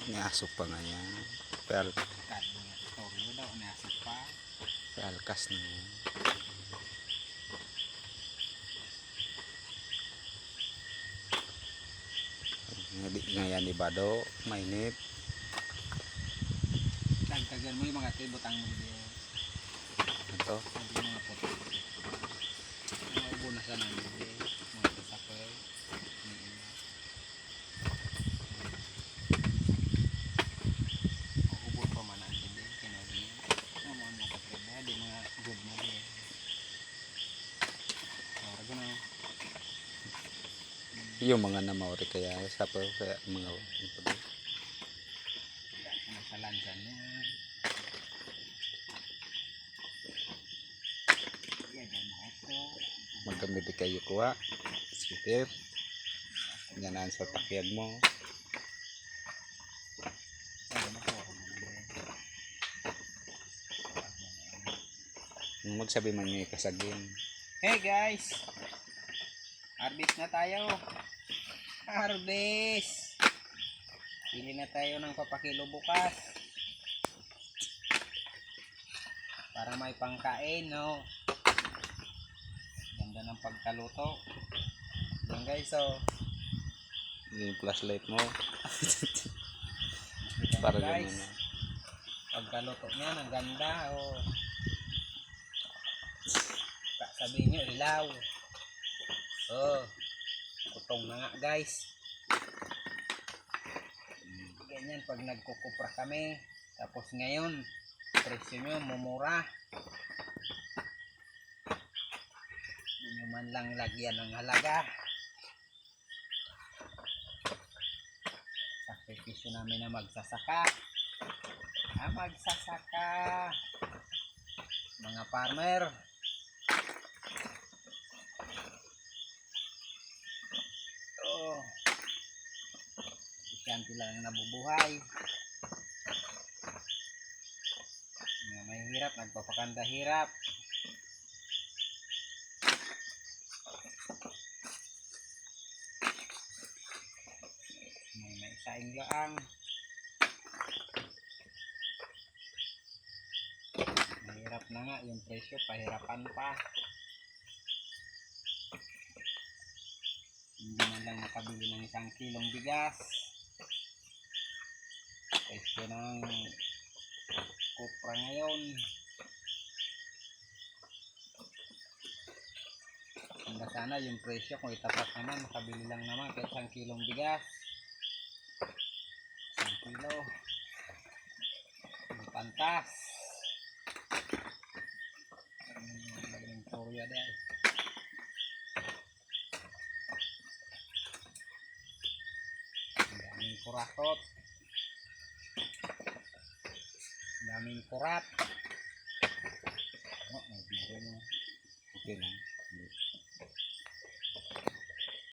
May aso pa nga yan. Peal, Kadlo nga storyo daw, nasip pa. pealkas na yan. Hindi nga yan ibado, mainit. Dagdagan mo yung mga ito, butang mo dito. Ito, Sabi yung mga puti. Mga ubo na sana dito. Mga kasapay. Ubo pa man ang dito. Kinabi niya. Mga nakatreda, di mga good na dito. Para gano'n. yung mga namauri kaya sa pa kaya mga Sa lansan niya. Yan yan mga ito. magkamit kayo kuha. Skitip. Ganaan sa takyan mo. Sabi na po ako naman Kung magsabi man yung kasagin. Hey guys! Harvest na tayo! Harvest! Pili na tayo ng papakilo bukas. Para may pangkain, no? Ganda ng pagkaluto. Yan guys, so. Yung flashlight mo. Kita Para nyo, guys. ganun na. Pagkaluto niya, ang ganda, oh. Sabihin nyo, ilaw. Oh. Kutong na nga, guys. Ganyan pag nagkukupra kami. Tapos ngayon, presyo nyo mumura. Hindi nyo man lang lagyan ng halaga. Sakripisyo namin na magsasaka. Magsasaka. Mga farmer. Oh. Isyante lang nabubuhay. May hirap, nagpapakanda hirap. May saing laang. Mahirap na nga yung presyo, pahirapan pa. Hindi man lang nakabili ng 1 kilong bigas. Presyo ng kupra ngayon. Hanggang sana yung presyo kung itapat naman, makabili lang naman kahit 1 kilong bigas. 1 kilo. Ang pantas. Magaling torya dahil. Ang daming kuratot. Ang daming kurat. Oh, may video mo. Okay lang.